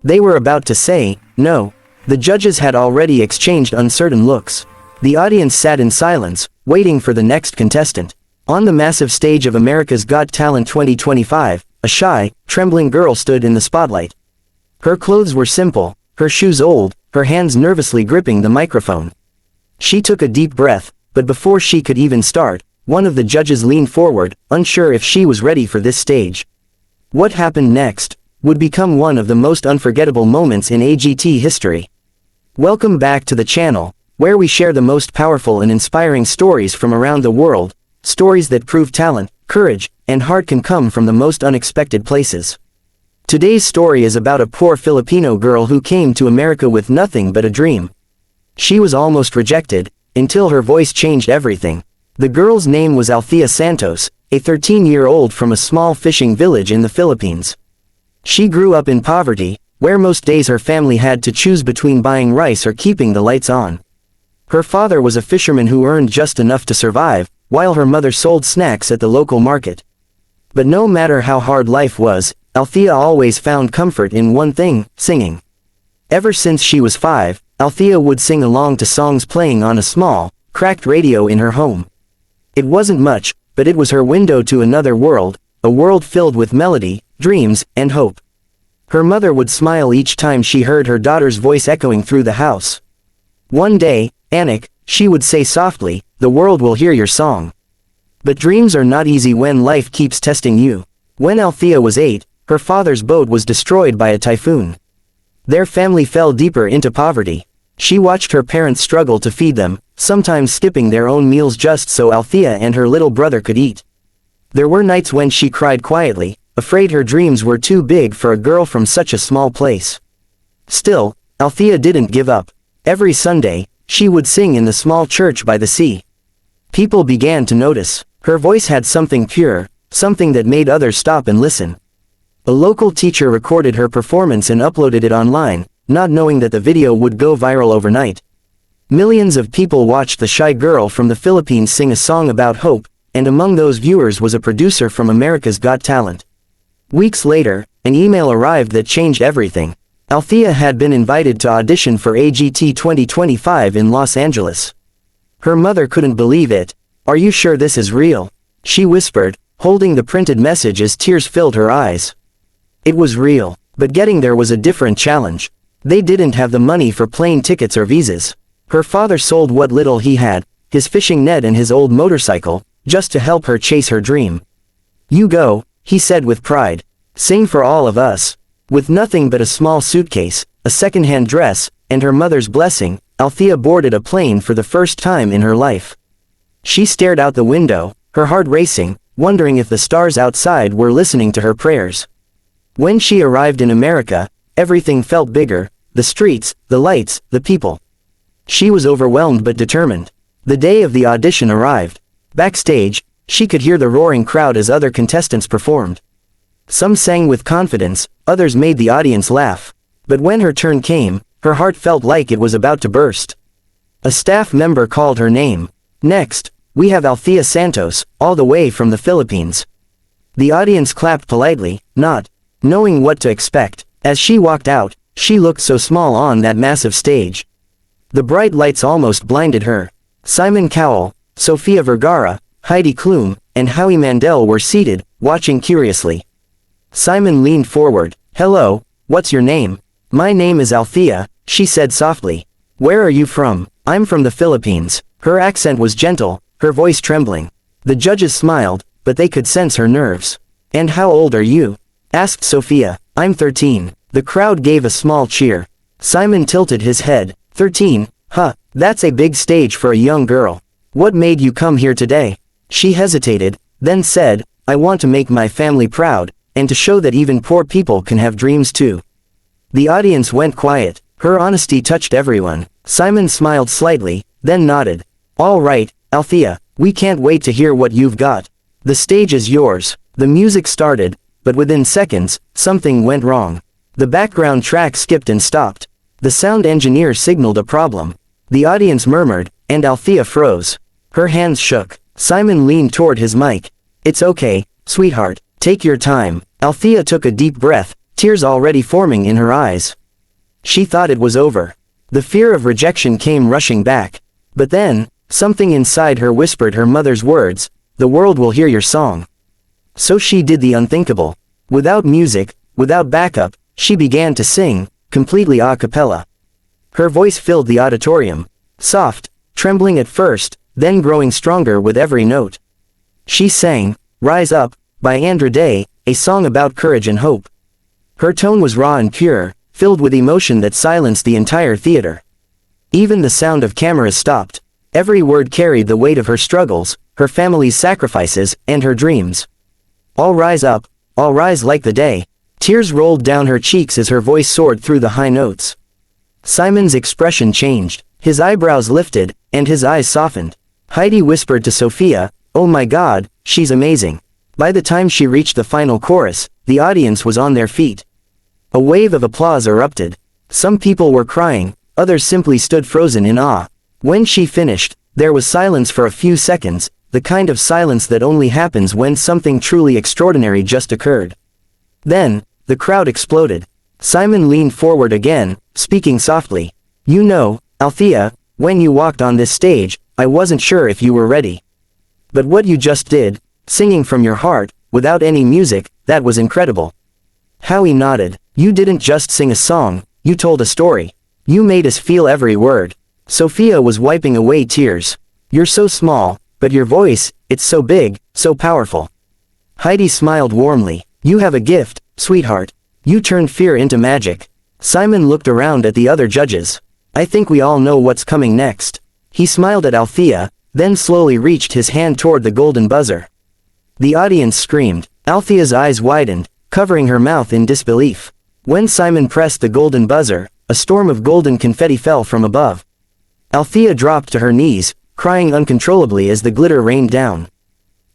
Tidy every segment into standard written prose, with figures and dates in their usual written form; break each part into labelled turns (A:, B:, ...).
A: They were about to say, no. The judges had already exchanged uncertain looks. The audience sat in silence, waiting for the next contestant. On the massive stage of America's Got Talent 2025, a shy, trembling girl stood in the spotlight. Her clothes were simple, her shoes old, her hands nervously gripping the microphone. She took a deep breath, but before she could even start, one of the judges leaned forward, unsure if she was ready for this stage. What happened next would become one of the most unforgettable moments in AGT history. Welcome back to the channel, where we share the most powerful and inspiring stories from around the world, stories that prove talent, courage, and heart can come from the most unexpected places. Today's story is about a poor Filipino girl who came to America with nothing but a dream. She was almost rejected, until her voice changed everything. The girl's name was Althea Santos, a 13-year-old from a small fishing village in the Philippines. She grew up in poverty, where most days her family had to choose between buying rice or keeping the lights on. Her father was a fisherman who earned just enough to survive, while her mother sold snacks at the local market. But no matter how hard life was, Althea always found comfort in one thing: singing. Ever since she was 5, Althea would sing along to songs playing on a small, cracked radio in her home. It wasn't much, but it was her window to another world, a world filled with melody, dreams, and hope. Her mother would smile each time she heard her daughter's voice echoing through the house. One day, "Anak," she would say softly, "the world will hear your song." But dreams are not easy when life keeps testing you. When Althea was 8, her father's boat was destroyed by a typhoon. Their family fell deeper into poverty. She watched her parents struggle to feed them, sometimes skipping their own meals just so Althea and her little brother could eat. There were nights when she cried quietly, afraid her dreams were too big for a girl from such a small place. Still, Althea didn't give up. Every Sunday, she would sing in the small church by the sea. People began to notice. Her voice had something pure, something that made others stop and listen. A local teacher recorded her performance and uploaded it online, not knowing that the video would go viral overnight. Millions of people watched the shy girl from the Philippines sing a song about hope, and among those viewers was a producer from America's Got Talent. Weeks later, an email arrived that changed everything. Althea had been invited to audition for AGT 2025 in Los Angeles. Her mother couldn't believe it. "Are you sure this is real?" she whispered, holding the printed message as tears filled her eyes. It was real, but getting there was a different challenge. They didn't have the money for plane tickets or visas. Her father sold what little he had, his fishing net and his old motorcycle, just to help her chase her dream. "You go," he said with pride. "Sing for all of us." With nothing but a small suitcase, a second-hand dress, and her mother's blessing, Althea boarded a plane for the first time in her life. She stared out the window, her heart racing, wondering if the stars outside were listening to her prayers. When she arrived in America, everything felt bigger: the streets, the lights, the people. She was overwhelmed but determined. The day of the audition arrived. Backstage, she could hear the roaring crowd as other contestants performed. Some sang with confidence, others made the audience laugh. But when her turn came, her heart felt like it was about to burst. A staff member called her name. "Next, we have Althea Santos, all the way from the Philippines." The audience clapped politely, not knowing what to expect. As she walked out, she looked so small on that massive stage. The bright lights almost blinded her. Simon Cowell, Sofia Vergara, Heidi Klum, and Howie Mandel were seated, watching curiously. Simon leaned forward. "Hello, what's your name?" "My name is Althea," she said softly. "Where are you from?" "I'm from the Philippines." Her accent was gentle, her voice trembling. The judges smiled, but they could sense her nerves. "And how old are you?" asked Sofia. "I'm 13. The crowd gave a small cheer. Simon tilted his head. 13, huh, that's a big stage for a young girl. What made you come here today?" She hesitated, then said, "I want to make my family proud, and to show that even poor people can have dreams too." The audience went quiet. Her honesty touched everyone. Simon smiled slightly, then nodded. "All right, Althea, we can't wait to hear what you've got. The stage is yours." The music started, but within seconds, something went wrong. The background track skipped and stopped. The sound engineer signaled a problem. The audience murmured, and Althea froze. Her hands shook. Simon leaned toward his mic. "It's okay, sweetheart, take your time." Althea took a deep breath, tears already forming in her eyes. She thought it was over. The fear of rejection came rushing back. But then, something inside her whispered her mother's words, "The world will hear your song." So she did the unthinkable. Without music, without backup, she began to sing, completely a cappella. Her voice filled the auditorium. Soft, trembling at first, then growing stronger with every note. She sang, "Rise Up," by Andra Day, a song about courage and hope. Her tone was raw and pure, filled with emotion that silenced the entire theater. Even the sound of cameras stopped. Every word carried the weight of her struggles, her family's sacrifices, and her dreams. "I'll rise up, I'll rise like the day." Tears rolled down her cheeks as her voice soared through the high notes. Simon's expression changed. His eyebrows lifted, and his eyes softened. Heidi whispered to Sophia, "Oh my God, she's amazing." By the time she reached the final chorus, the audience was on their feet. A wave of applause erupted. Some people were crying, others simply stood frozen in awe. When she finished, there was silence for a few seconds, the kind of silence that only happens when something truly extraordinary just occurred. Then, the crowd exploded. Simon leaned forward again, speaking softly. "You know, Althea, when you walked on this stage, I wasn't sure if you were ready. But what you just did, singing from your heart, without any music, that was incredible." Howie nodded. "You didn't just sing a song, you told a story. You made us feel every word." Sophia was wiping away tears. "You're so small, but your voice, it's so big, so powerful." Heidi smiled warmly. "You have a gift, sweetheart. You turned fear into magic." Simon looked around at the other judges. "I think we all know what's coming next." He smiled at Althea, then slowly reached his hand toward the golden buzzer. The audience screamed. Althea's eyes widened, covering her mouth in disbelief. When Simon pressed the golden buzzer, a storm of golden confetti fell from above. Althea dropped to her knees, crying uncontrollably as the glitter rained down.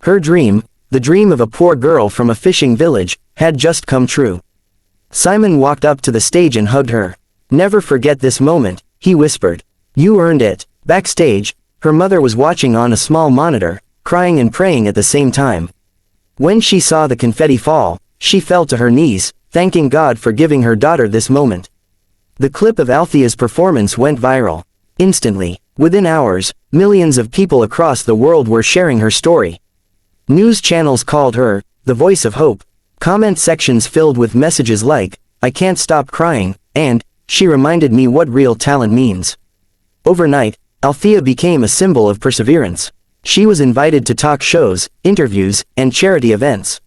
A: Her dream, the dream of a poor girl from a fishing village, had just come true. Simon walked up to the stage and hugged her. "Never forget this moment," he whispered. "You earned it." Backstage, her mother was watching on a small monitor, crying and praying at the same time. When she saw the confetti fall, she fell to her knees, thanking God for giving her daughter this moment. The clip of Althea's performance went viral. Instantly, within hours, millions of people across the world were sharing her story. News channels called her the voice of hope. Comment sections filled with messages like, "I can't stop crying," and "She reminded me what real talent means." Overnight, Althea became a symbol of perseverance. She was invited to talk shows, interviews, and charity events.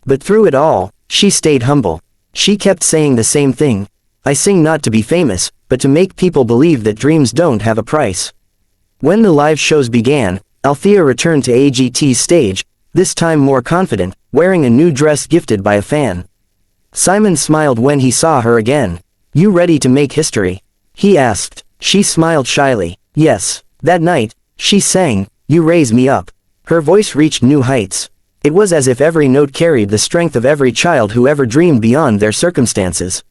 A: But through it all, she stayed humble. She kept saying the same thing. "I sing not to be famous, but to make people believe that dreams don't have a price." When the live shows began, Althea returned to AGT's stage, this time more confident, wearing a new dress gifted by a fan. Simon smiled when he saw her again. "You ready to make history?" he asked. She smiled shyly. "Yes." That night, she sang, "You Raise Me Up." Her voice reached new heights. It was as if every note carried the strength of every child who ever dreamed beyond their circumstances.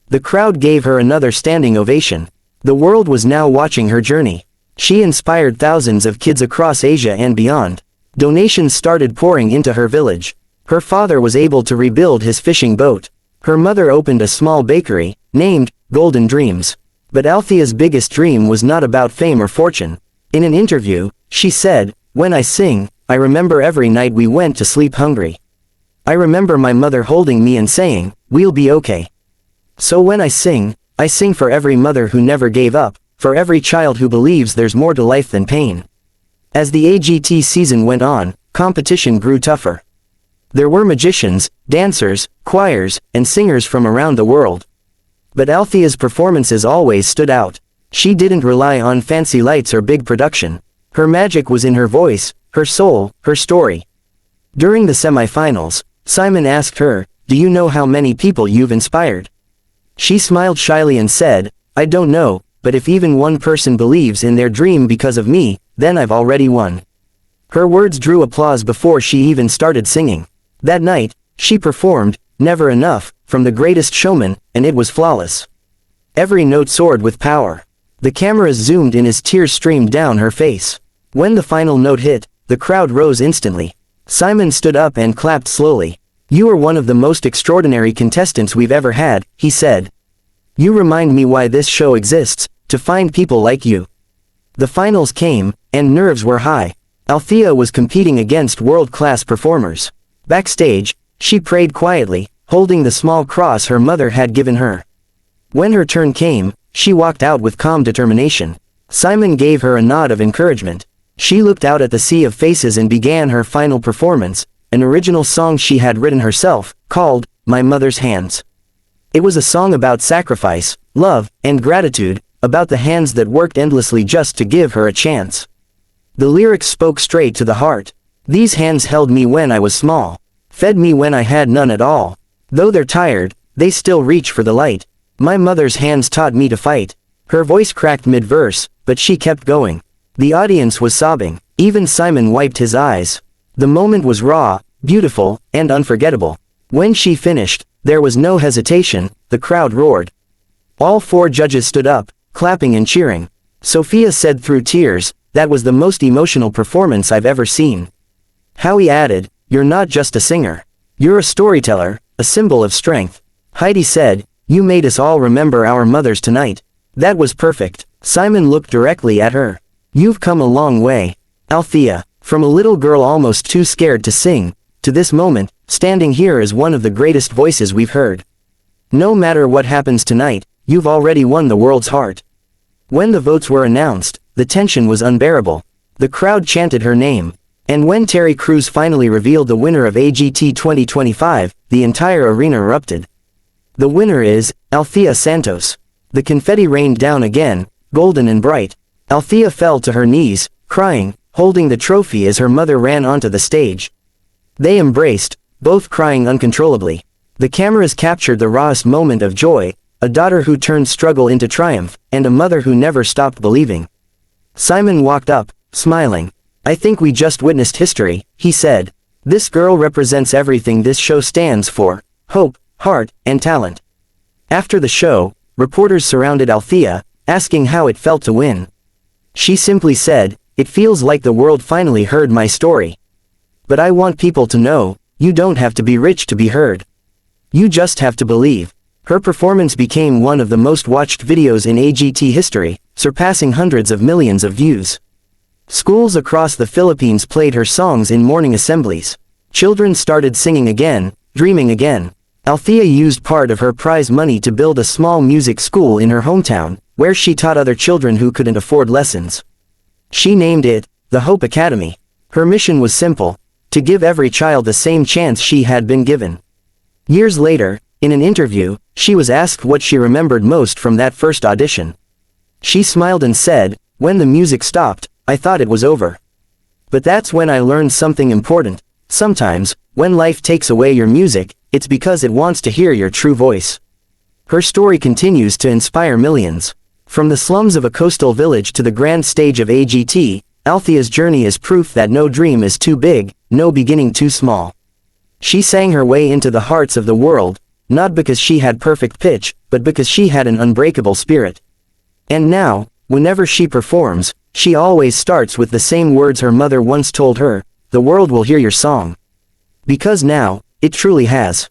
A: The crowd gave her another standing ovation. The world was now watching her journey. She inspired thousands of kids across Asia and beyond. Donations started pouring into her village. Her father was able to rebuild his fishing boat. Her mother opened a small bakery, named Golden Dreams. But Althea's biggest dream was not about fame or fortune. In an interview, she said, "When I sing, I remember every night we went to sleep hungry. I remember my mother holding me and saying, 'We'll be okay.' So when I sing for every mother who never gave up, for every child who believes there's more to life than pain." As the AGT season went on, competition grew tougher. There were magicians, dancers, choirs, and singers from around the world. But Althea's performances always stood out. She didn't rely on fancy lights or big production. Her magic was in her voice, her soul, her story. During the semifinals, Simon asked her, "Do you know how many people you've inspired?" She smiled shyly and said, "I don't know, but if even one person believes in their dream because of me, then I've already won." Her words drew applause before she even started singing. That night, she performed, "Never Enough," from The Greatest Showman, and it was flawless. Every note soared with power. The cameras zoomed in as tears streamed down her face. When the final note hit, the crowd rose instantly. Simon stood up and clapped slowly. You are one of the most extraordinary contestants we've ever had, he said. You remind me why this show exists, to find people like you. The finals came, and nerves were high. Althea was competing against world-class performers. Backstage, she prayed quietly, holding the small cross her mother had given her. When her turn came, she walked out with calm determination. Simon gave her a nod of encouragement. She looked out at the sea of faces and began her final performance, an original song she had written herself, called, My Mother's Hands. It was a song about sacrifice, love, and gratitude, about the hands that worked endlessly just to give her a chance. The lyrics spoke straight to the heart. These hands held me when I was small, fed me when I had none at all. Though they're tired, they still reach for the light. My mother's hands taught me to fight. Her voice cracked mid-verse, but she kept going. The audience was sobbing. Even Simon wiped his eyes. The moment was raw, beautiful, and unforgettable. When she finished, there was no hesitation, the crowd roared. All 4 judges stood up, clapping and cheering. Sophia said through tears, that was the most emotional performance I've ever seen. Howie added, you're not just a singer. You're a storyteller, a symbol of strength. Heidi said, you made us all remember our mothers tonight. That was perfect. Simon looked directly at her. You've come a long way. Althea, from a little girl almost too scared to sing, to this moment, standing here as one of the greatest voices we've heard. No matter what happens tonight, you've already won the world's heart. When the votes were announced, the tension was unbearable. The crowd chanted her name. And when Terry Crews finally revealed the winner of AGT 2025, the entire arena erupted. The winner is, Althea Santos. The confetti rained down again, golden and bright. Althea fell to her knees, crying, holding the trophy as her mother ran onto the stage. They embraced, both crying uncontrollably. The cameras captured the rawest moment of joy, a daughter who turned struggle into triumph, and a mother who never stopped believing. Simon walked up, smiling. I think we just witnessed history, he said. This girl represents everything this show stands for: hope, heart, and talent. After the show, reporters surrounded Althea, asking how it felt to win. She simply said, it feels like the world finally heard my story. But I want people to know, you don't have to be rich to be heard. You just have to believe. Her performance became one of the most watched videos in AGT history, surpassing hundreds of millions of views. Schools across the Philippines played her songs in morning assemblies. Children started singing again, dreaming again. Althea used part of her prize money to build a small music school in her hometown, where she taught other children who couldn't afford lessons. She named it, the Hope Academy. Her mission was simple: to give every child the same chance she had been given. Years later, in an interview, she was asked what she remembered most from that first audition. She smiled and said, when the music stopped, I thought it was over. But that's when I learned something important. Sometimes, when life takes away your music, it's because it wants to hear your true voice. Her story continues to inspire millions. From the slums of a coastal village to the grand stage of AGT, Althea's journey is proof that no dream is too big, no beginning too small. She sang her way into the hearts of the world, not because she had perfect pitch, but because she had an unbreakable spirit. And now, whenever she performs, she always starts with the same words her mother once told her: the world will hear your song. Because now, it truly has.